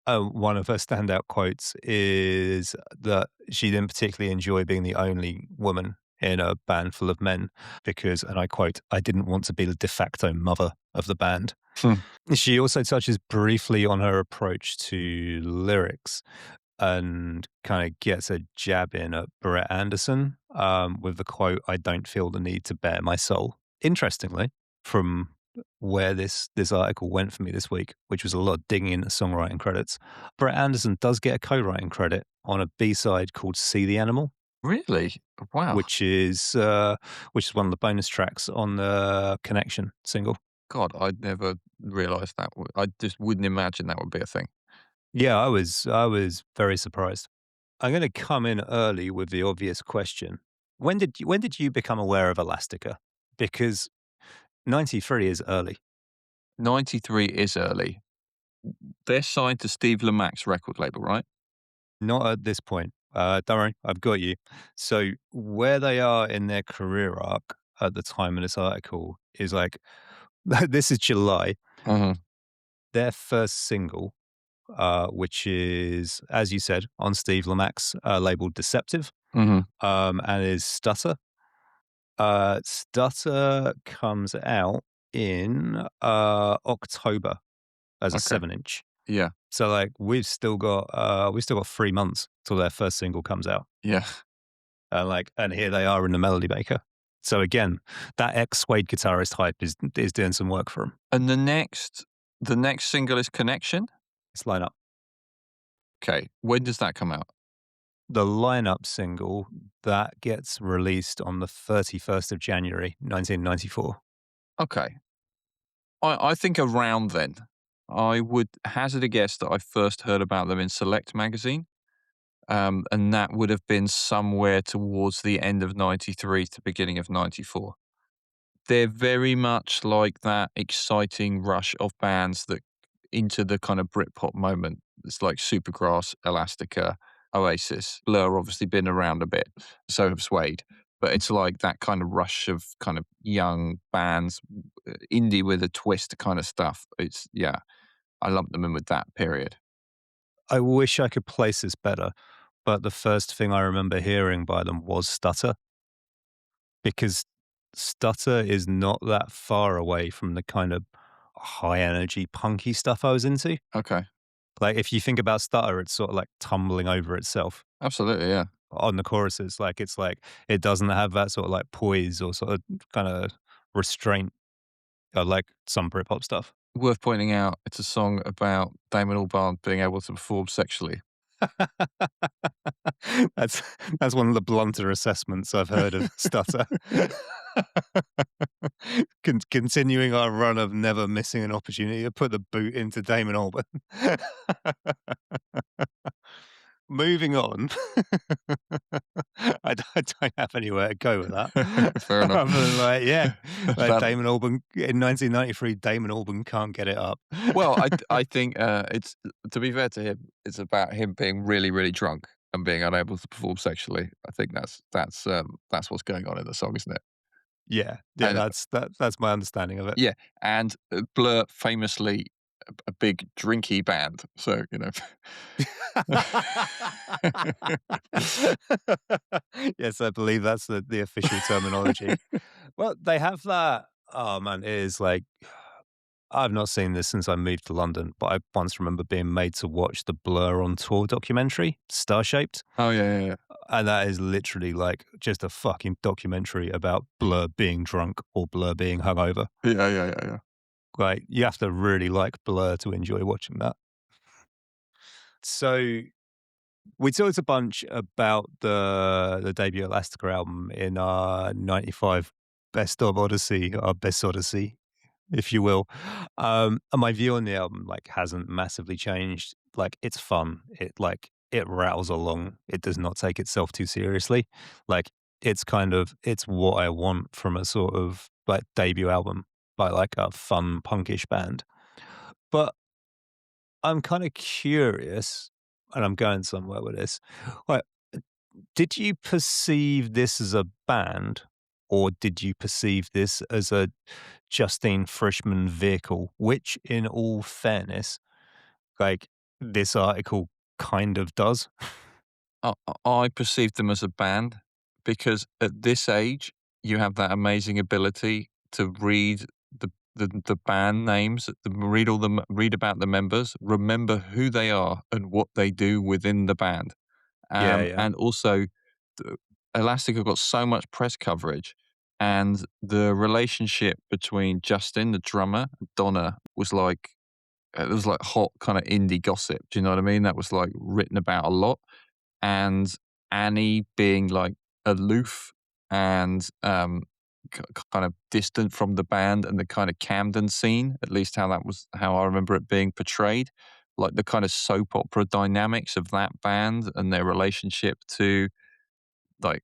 One of her standout quotes is that she didn't particularly enjoy being the only woman in a band full of men because, and I quote, "I didn't want to be the de facto mother of the band." Hmm. She also touches briefly on her approach to lyrics. and kind of gets a jab in at Brett Anderson with the quote, "I don't feel the need to bare my soul." Interestingly, from where this article went for me this week, which was a lot of digging into songwriting credits, Brett Anderson does get a co-writing credit on a B-side called "See the Animal," Really? Wow. which is one of the bonus tracks on the Connection single. God, I'd never realized that. I just wouldn't imagine that would be a thing. Yeah, I was very surprised. I'm going to come in early with the obvious question. When did you become aware of Elastica? Because 93 is early. 93 is early. They're signed to Steve Lamac's record label, right? Not at this point. Don't worry, I've got you. So where they are in their career arc at the time of this article is like this is July. Mhm, Their first single, which is, as you said, on Steve Lamac's label Deceptive, mhm. and is Stutter. Stutter comes out in October as a Okay. 7-inch. Yeah, So like we've still got 3 months till their first single comes out. yeah. And here they are in the Melody Maker. So again, that ex Suede guitarist hype is doing some work for them. And the next single is Connection? This lineup. Okay. When does that come out? The lineup single that gets released on the 31st of January, 1994. Okay. I think around then. I would hazard a guess that I first heard about them in Select magazine, and that would have been somewhere towards the end of 93 to beginning of 94. They're very much like that exciting rush of bands that into the kind of Britpop moment. It's like Supergrass, Elastica, Oasis. Blur obviously been around a bit, so have Suede. But it's like that kind of rush of kind of young bands, indie with a twist kind of stuff. It's, yeah, I lump them in with that period. I wish I could place this better, but the first thing I remember hearing by them was Stutter, because Stutter is not that far away from the kind of high energy punky stuff I was into. Okay. Like if you think about Stutter, it's sort of like tumbling over itself Absolutely. Yeah. on the choruses. Like it doesn't have that sort of like poise or sort of kind of restraint, like some Britpop stuff. Worth pointing out, it's a song about Damon Albarn being able to perform sexually. that's that's one of the blunter assessments I've heard of Stutter. Continuing our run of never missing an opportunity to put the boot into Damon Albarn. Moving on. I don't have anywhere to go with that. Fair enough. Other than like, yeah, like That- Damon Albarn in 1993, Damon Albarn can't get it up. well, I think it's, to be fair to him, it's about him being really, really drunk and being unable to perform sexually. I think that's what's going on in the song, isn't it? Yeah, And that's my understanding of it. yeah, and Blur famously a big drinky band, so you know. Yes, I believe that's the official terminology. Well, they have that. Oh man, it is like I've not seen this since I moved to London, but I once remember being made to watch the Blur on Tour documentary, Star Shaped. Oh yeah, yeah, yeah. And that is literally like just a fucking documentary about Blur being drunk or Blur being hungover. Yeah, yeah, yeah, yeah. Like you have to really like Blur to enjoy watching that. So we talked a bunch about the debut Elastica album in our 95 Best of Odyssey, our Best Odyssey, if you will. And my view on the album like hasn't massively changed. Like it's fun. It rattles along. It does not take itself too seriously. Like it's what I want from a sort of like debut album by like a fun punkish band. But I'm kind of curious, and I'm going somewhere with this. Like, did you perceive this as a band, or did you perceive this as a Justine Frischmann vehicle? Which, in all fairness, like this article kind of does. I perceived them as a band because at this age you have that amazing ability to read the the band names, read about the members, remember who they are and what they do within the band. Yeah, yeah, And also, the Elastica got so much press coverage, and the relationship between Justin, the drummer, and Donna was like it was like hot kind of indie gossip. Do you know what I mean? That was like written about a lot. And Annie being like aloof and kind of distant from the band, and the kind of Camden scene, at least how I remember it being portrayed, like the kind of soap opera dynamics of that band and their relationship to, like,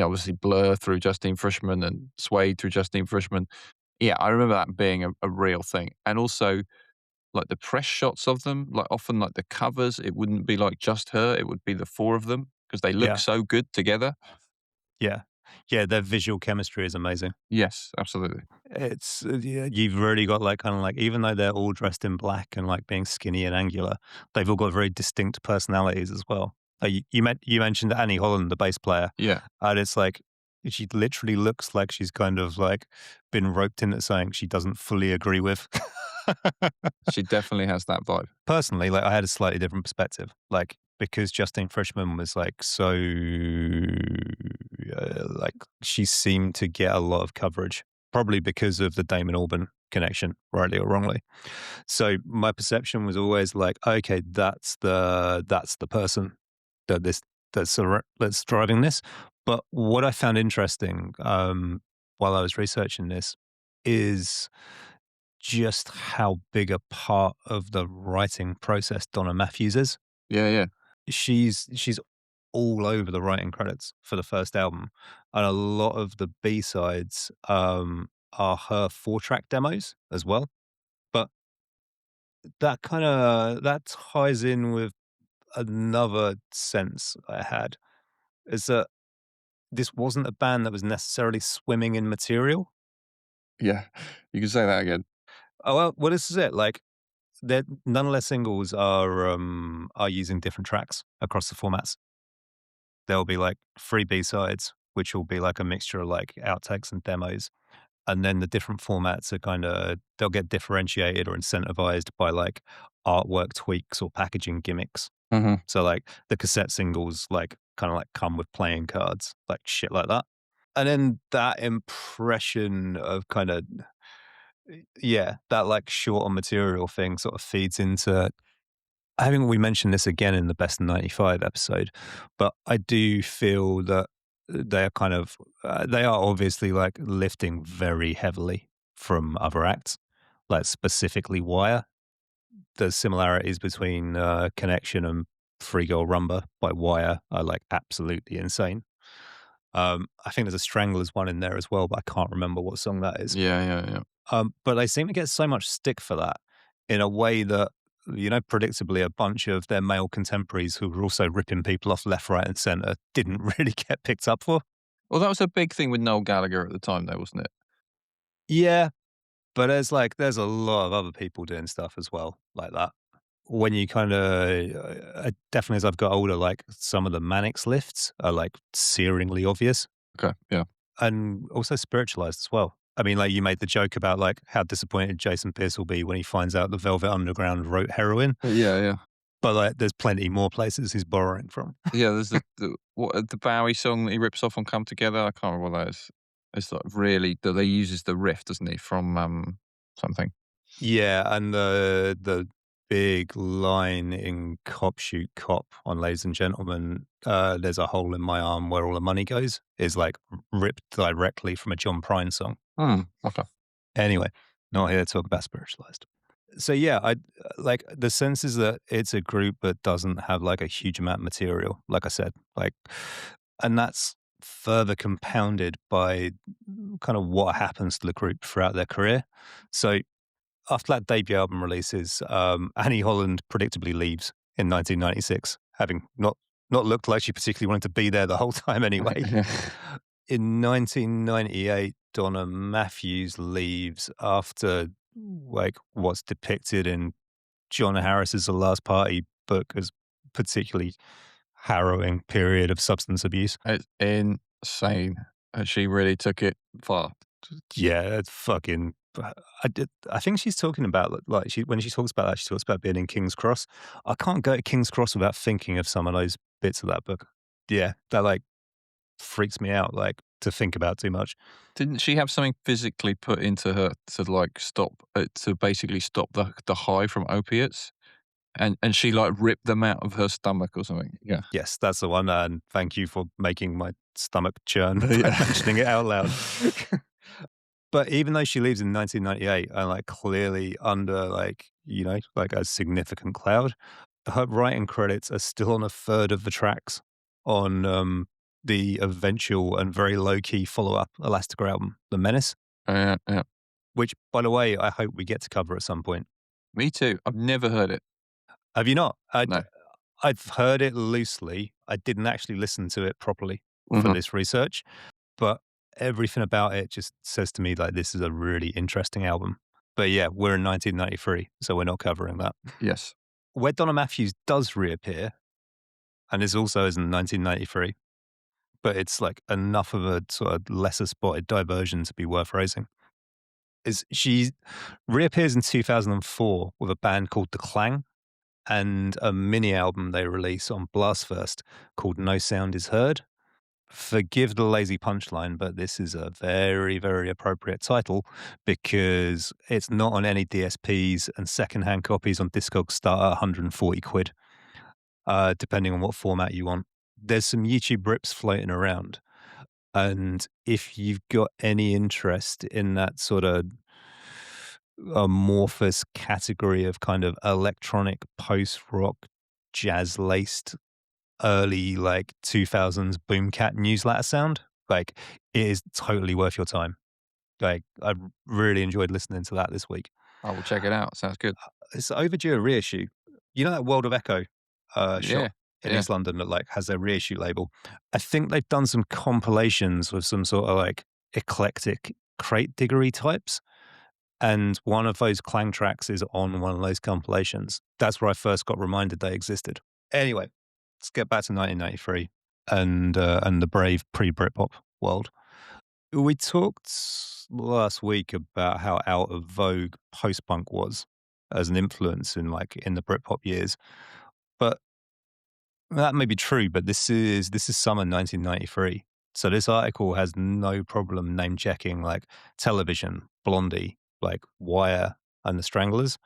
obviously Blur through Justine Frischman and Suede through Justine Frischman. Yeah, I remember that being a real thing. And also, like, the press shots of them, like, often, like, the covers, it wouldn't be, like, just her, it would be the four of them because they look yeah, so good together. yeah, yeah. Their visual chemistry is amazing. Yes, absolutely. It's yeah, you've really got like kind of like even though they're all dressed in black and like being skinny and angular, they've all got very distinct personalities as well. You mentioned Annie Holland, the bass player, Yeah, and it's like she literally looks like she's kind of like been roped into something she doesn't fully agree with. she definitely has that vibe. Personally, like I had a slightly different perspective, like because Justine Frischman was like so, like she seemed to get a lot of coverage, probably because of the Damon Albarn connection, rightly or wrongly. So my perception was always like, okay, that's the person that that's driving this. But what I found interesting while I was researching this is just how big a part of the writing process Donna Matthews is. Yeah, yeah. She's all over the writing credits for the first album, and a lot of the B-sides, are her 4-track demos as well, but that ties in with another sense I had, is that this wasn't a band that was necessarily swimming in material. Yeah, you can say that again. Oh, well, this is it, like, none of their singles are using different tracks across the formats. There'll be, like, 3 B-sides, which will be, like, a mixture of, like, outtakes and demos, and then the different formats are kinda they'll get differentiated or incentivized by, like, artwork tweaks or packaging gimmicks. Mhm. So, like, the cassette singles, like, kinda, like, come with playing cards, like, shit like that. And then that impression of kinda yeah, that, like, short on material thing sort of feeds into I think we mentioned this again in the Best of 95 episode, but I do feel that they're kind of they are obviously, like, lifting very heavily from other acts, like, specifically Wire. The similarities between, Connection and Free Girl Rumba by Wire are, like, absolutely insane. I think there's a Stranglers one in there as well, but I can't remember what song that is. Yeah, yeah, yeah. But they seem to get so much stick for that in a way that, predictably, a bunch of their male contemporaries who were also ripping people off left, right, and center didn't really get picked up for. Well, that was a big thing with Noel Gallagher at the time, though, wasn't it? Yeah, but there's a lot of other people doing stuff as well like that. When you kind of definitely as I've got older, like some of the Mannix lifts are like searingly obvious Okay, yeah. and also spiritualized as well. I mean, like you made the joke about like how disappointed Jason Pierce will be when he finds out the Velvet Underground wrote heroin, Yeah, yeah. but like there's plenty more places he's borrowing from. Yeah, there's the Bowie song that he rips off on "Come Together." I can't remember what that is. It's like really that he uses the riff, doesn't he, from something? Yeah, and the big line in Cop Shoot Cop on Ladies and Gentlemen, there's a hole in my arm where all the money goes, is like ripped directly from a John Prine song. Hmm. Okay. Anyway, not here to talk about spiritualized. So yeah, I like the sense is that it's a group that doesn't have like a huge amount of material, like I said, like, and that's further compounded by kind of what happens to the group throughout their career. So after that debut album releases, Annie Holland predictably leaves in 1996, having not looked like she particularly wanted to be there the whole time anyway. Yeah. In 1998, Donna Matthews leaves after like what's depicted in John Harris's The Last Party book as particularly harrowing period of substance abuse. It's insane. She really took it far. Yeah, it's fucking I think she's talking about like when she talks about that, she talks about being in King's Cross. I can't go to King's Cross without thinking of some of those bits of that book. Yeah, that like freaks me out, like to think about too much. Didn't she have something physically put into her to like stop to basically stop the high from opiates? And she like ripped them out of her stomach or something. Yeah. Yes, that's the one. And thank you for making my stomach churn by Yeah. mentioning it out loud. But even though she leaves in 1998 and like clearly under like, like a significant cloud, her writing credits are still on a third of the tracks on the eventual and very low key follow up Elastica album, The Menace, Yeah. which, by the way, I hope we get to cover at some point. Me too. I've never heard it. Have you not? No. I've heard it loosely. I didn't actually listen to it properly for Mhm. this research, but everything about it just says to me like this is a really interesting album. But yeah, we're in 1993, so we're not covering that. Yes. Where Donna Matthews does reappear, and this also is in 1993, but it's like enough of a sort of lesser spotted diversion to be worth raising, is she reappears in 2004 with a band called The Clang and a mini album they release on Blastfirst called No Sound Is Heard. Forgive the lazy punchline, but this is a very, very appropriate title because it's not on any DSPs and secondhand copies on Discogs start at 140 quid, depending on what format you want. There's some YouTube rips floating around. And if you've got any interest in that sort of amorphous category of kind of electronic post rock, jazz laced early like 2000s boomcat newsletter sound, like it is totally worth your time. Like I really enjoyed listening to that this week. I will check it out. Sounds good. It's overdue a reissue. You know that World of Echo shop Yeah. in Yeah. East London that like has their reissue label. I think they've done some compilations with some sort of like eclectic crate diggery types. And one of those Clang tracks is on one of those compilations. That's where I first got reminded they existed. Anyway, let's get back to 1993 and the brave pre-Britpop world. We talked last week about how out of vogue post-punk was as an influence in the Britpop years, but that may be true. But this is summer 1993, so this article has no problem name checking like Television, Blondie, like Wire, and the Stranglers.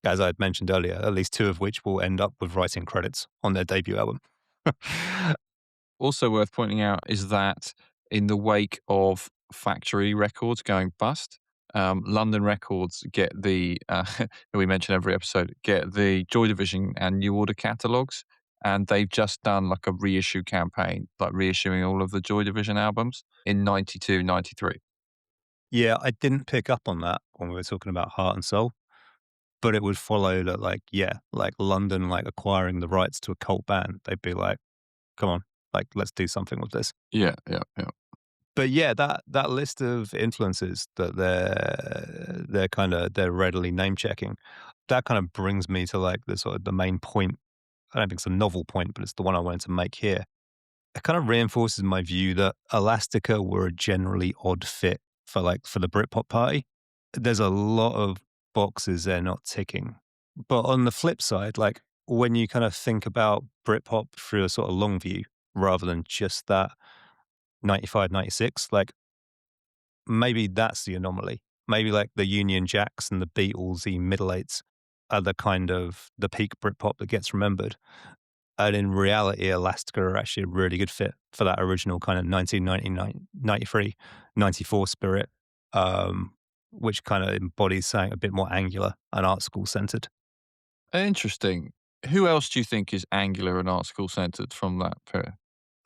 As I had mentioned earlier, at least two of which will end up with writing credits on their debut album. Also worth pointing out is that in the wake of factory records going bust, London Records get the who we mention every episode, get the Joy Division and New Order catalogs, and they've just done like a reissue campaign, like reissuing all of the Joy Division albums in 92, 93. Yeah, I didn't pick up on that when we were talking about Heart and Soul, but it would follow that, like, yeah, like London, like acquiring the rights to a cult band. They'd be like, come on, like, let's do something with this. Yeah. But yeah, that list of influences that they're readily name checking, that kind of brings me to like the sort of the main point. I don't think it's a novel point, but it's the one I wanted to make here. It kind of reinforces my view that Elastica were a generally odd fit for the Britpop party. There's a lot of boxes they're not ticking. But on the flip side, like when you kind of think about Britpop through a sort of long view rather than just that 95, 96, like maybe that's the anomaly. Maybe like the Union Jacks and the Beatles, the middle eights are the kind of the peak Britpop that gets remembered. And in reality, Elastica are actually a really good fit for that original kind of 1999, 93, 94 spirit, which kind of embodies something a bit more angular and art school centered. Interesting. Who else do you think is angular and art school centered from that period?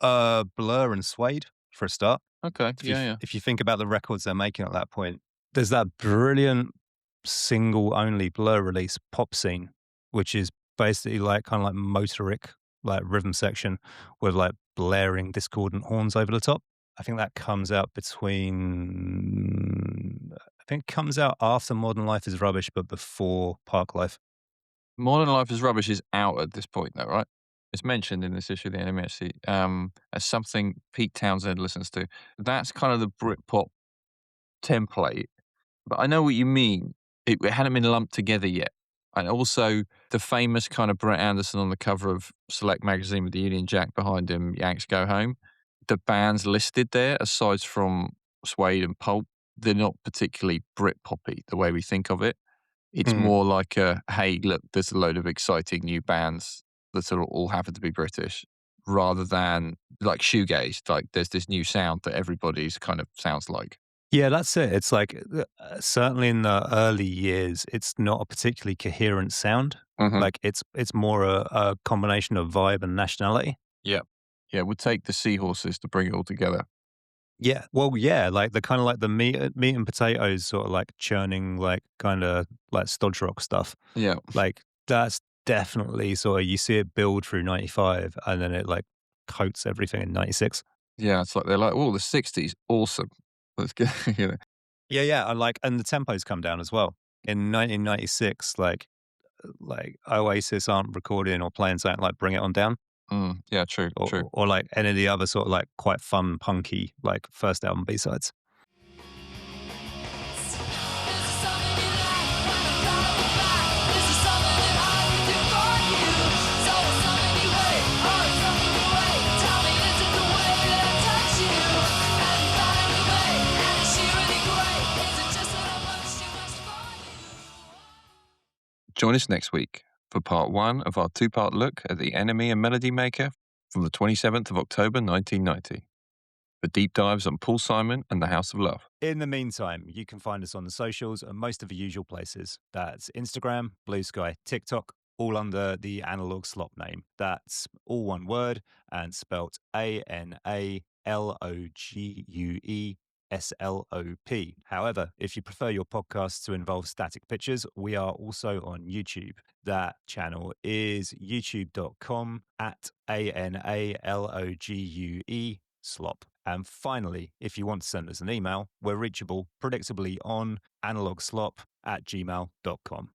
Blur and Suede, for a start. Okay. If you, Yeah. if you think about the records they're making at that point, there's that brilliant single only Blur release, Pop Scene, which is basically like kind of like motoric, like rhythm section with like blaring discordant horns over the top. I think that comes out after Modern Life is Rubbish, but before Park Life. Modern Life is Rubbish is out at this point, though, right? It's mentioned in this issue of the NMSC as something Pete Townsend listens to. That's kind of the Britpop template But I know what you mean. It hadn't been lumped together yet. And also the famous kind of Brett Anderson on the cover of Select magazine with the Union Jack behind him, Yanks Go Home. The bands listed there, aside from Suede and Pulp, they're not particularly Brit poppy the way we think of it. It's Mm. more like a, hey, look, there's a load of exciting new bands that all happen to be British, rather than like shoegaze. Like there's this new sound that everybody's kind of sounds like. Yeah, that's it. It's like certainly in the early years, it's not a particularly coherent sound. Mhm. Like it's more a combination of vibe and nationality. Yeah. Yeah, it would take the Seahorses to bring it all together. Yeah, well, yeah, like the kind of like the meat and potatoes, sort of like churning, like kind of like stodge rock stuff. Yeah. Like that's definitely sort of you see it build through '95, and then it like coats everything in '96. Yeah, it's like they're like, "Oh, the '60s, awesome. Let's go," you know? Yeah, yeah, and the tempos come down as well. In 1996, like Oasis aren't recording or playing something like "Bring It On Down" Yeah, true, true. or like any of the other sort of like quite fun, punky like first album B sides. Join us next week for part 1 of our 2-part look at the Enemy and Melody Maker from the 27th of October, 1990. For deep dives on Paul Simon and the House of Love. In the meantime, you can find us on the socials and most of the usual places. That's Instagram, Blue Sky, TikTok, all under the Analog Slop name. That's all one word and spelt ANALOGUESLOP. However, if you prefer your podcasts to involve static pictures, we are also on YouTube. That channel is youtube.com at ANALOGUE slop. And finally, if you want to send us an email, we're reachable predictably on analogslop@gmail.com.